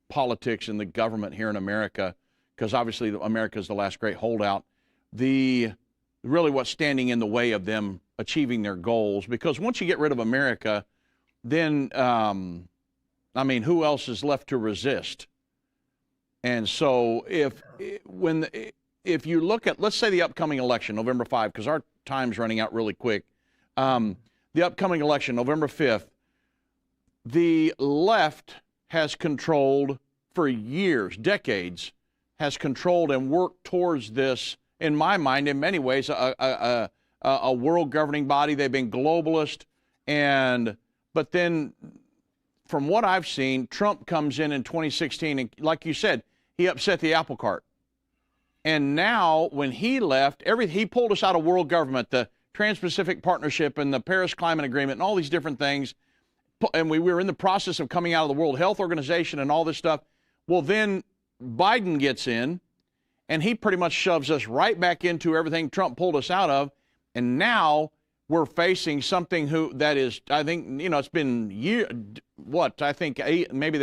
politics and the government here in America, because obviously America is the last great holdout, really what's standing in the way of them achieving their goals, because once you get rid of America, then, I mean, who else is left to resist? And so if you look at, let's say, the upcoming election, November 5, because our time's running out really quick, the upcoming election, November 5th, the left has controlled for years, decades, has controlled and worked towards this, in my mind, in many ways, a world governing body. They've been globalist, but then from what I've seen, Trump comes in 2016, and like you said, he upset the apple cart. And now, when he left, he pulled us out of world government, the Trans-Pacific Partnership and the Paris Climate Agreement and all these different things. And we were in the process of coming out of the World Health Organization and all this stuff. Well, then Biden gets in, and he pretty much shoves us right back into everything Trump pulled us out of. And now we're facing something that is, I think, you know, it's been maybe the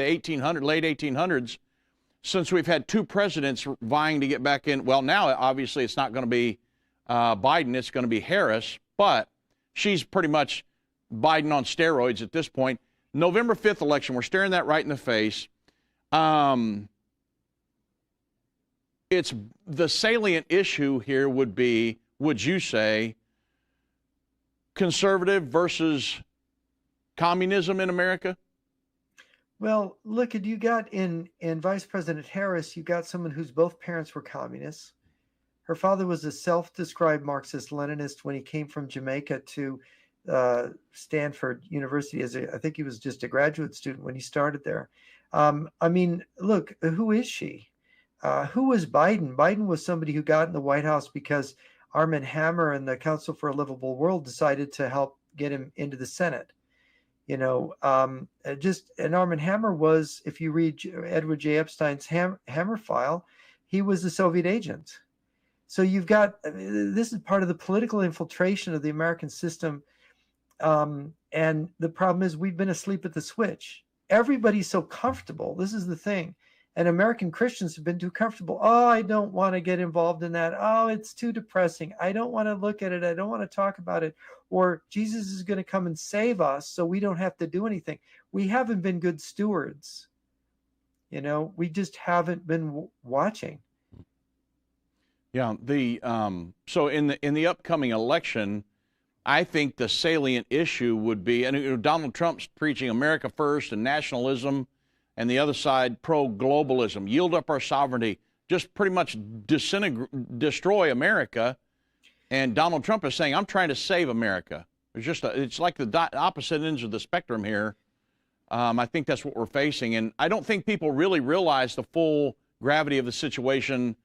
late 1800s, since we've had two presidents vying to get back in. Well, now, obviously, it's not going to be Biden. It's going to be Harris. But she's pretty much Biden on steroids at this point. November 5th election, we're staring that right in the face. It's the salient issue here would be, would you say, conservative versus communism in America? Well, look, you got in Vice President Harris, you got someone whose both parents were communists. Her father was a self-described Marxist-Leninist when he came from Jamaica to Stanford University. I think he was just a graduate student when he started there. I mean, look, who is she? Who was Biden? Biden was somebody who got in the White House because Armand Hammer and the Council for a Livable World decided to help get him into the Senate. You know, and Armand Hammer was, if you read Edward J. Epstein's Hammer file, he was a Soviet agent. So you've got, this is part of the political infiltration of the American system. And the problem is we've been asleep at the switch. Everybody's so comfortable. This is the thing. And American Christians have been too comfortable. Oh, I don't want to get involved in that. Oh, it's too depressing. I don't want to look at it. I don't want to talk about it. Or Jesus is going to come and save us so we don't have to do anything. We haven't been good stewards. You know, we just haven't been watching. Yeah. So in the upcoming election, I think the salient issue would be, and Donald Trump's preaching America first and nationalism, and the other side pro-globalism, yield up our sovereignty, just pretty much destroy America. And Donald Trump is saying, I'm trying to save America. It's like the opposite ends of the spectrum here. I think that's what we're facing. And I don't think people really realize the full gravity of the situation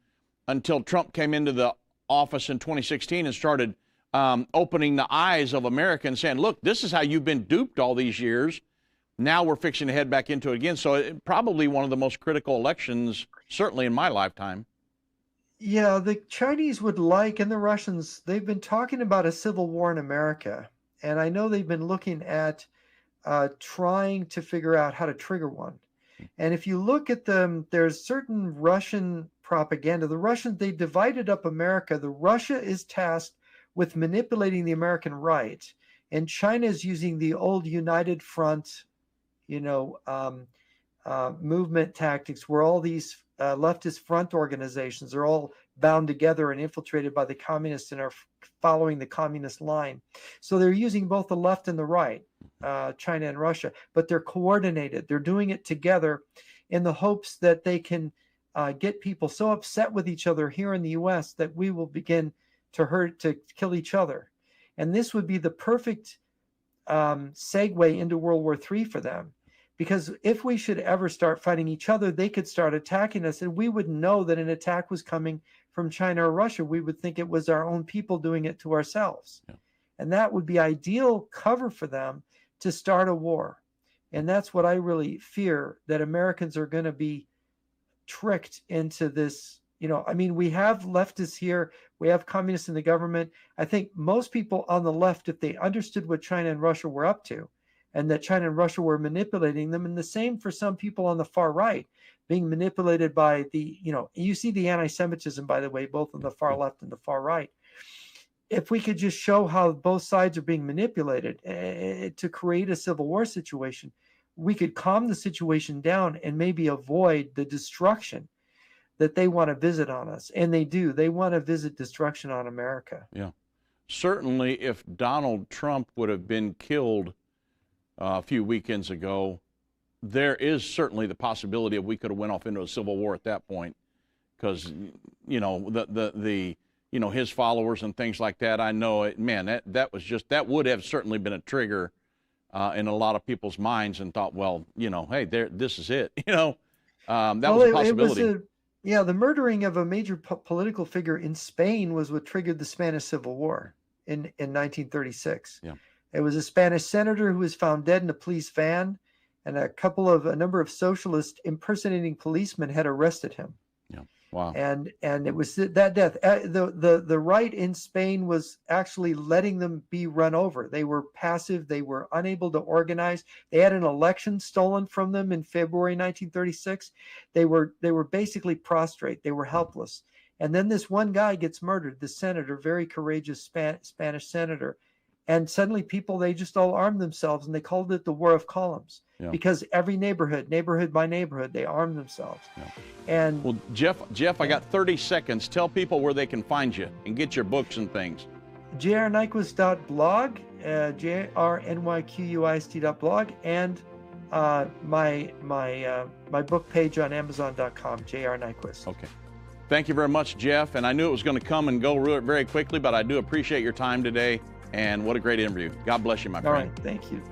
until Trump came into the office in 2016 and started opening the eyes of America and saying, look, this is how you've been duped all these years. Now we're fixing to head back into it again. So probably one of the most critical elections, certainly in my lifetime. Yeah, the Chinese would like, and the Russians, they've been talking about a civil war in America. And I know they've been looking at trying to figure out how to trigger one. And if you look at them, there's certain Russian propaganda. The Russians, they divided up America. The Russia is tasked with manipulating the American right. And China is using the old United Front, movement tactics where all these leftist front organizations are all bound together and infiltrated by the communists and are following the communist line. So they're using both the left and the right, China and Russia, but they're coordinated. They're doing it together in the hopes that they can get people so upset with each other here in the U.S. that we will begin to kill each other. And this would be the perfect segue into World War III for them. Because if we should ever start fighting each other, they could start attacking us, and we would know that an attack was coming from China or Russia. We would think it was our own people doing it to ourselves. Yeah. And that would be ideal cover for them to start a war. And that's what I really fear, that Americans are going to be tricked into this. We have leftists here. We have communists in the government. I think most people on the left, if they understood what China and Russia were up to, and that China and Russia were manipulating them, and the same for some people on the far right, being manipulated by you see the anti-Semitism, by the way, both on the far left and the far right. If we could just show how both sides are being manipulated to create a civil war situation, we could calm the situation down and maybe avoid the destruction that they want to visit on us. And they do. They want to visit destruction on America. Yeah. Certainly, if Donald Trump would have been killed a few weekends ago, there is certainly the possibility of we could have went off into a civil war at that point, because his followers and things like that. I know it, man. That would have certainly been a trigger in a lot of people's minds, and thought, well, hey, this is it. That was a possibility. The murdering of a major political figure in Spain was what triggered the Spanish Civil War in 1936. Yeah. It was a Spanish senator who was found dead in a police van, and a number of socialist impersonating policemen had arrested him. Yeah. Wow. And it was that death. The right in Spain was actually letting them be run over. They were passive. They were unable to organize. They had an election stolen from them in February 1936. They were basically prostrate. They were helpless. And then this one guy gets murdered, the senator, very courageous Spanish senator. And suddenly they just all armed themselves, and they called it the War of Columns. Yeah. Because every neighborhood by neighborhood, they armed themselves. Yeah. And well, Jeff, I got 30 seconds. Tell people where they can find you and get your books and things. jrnyquist.blog, jrnyquist.blog, and my book page on Amazon.com, J.R. Nyquist. Okay. Thank you very much, Jeff. And I knew it was going to come and go very quickly, but I do appreciate your time today. And what a great interview. God bless you, my friend. All right. Thank you.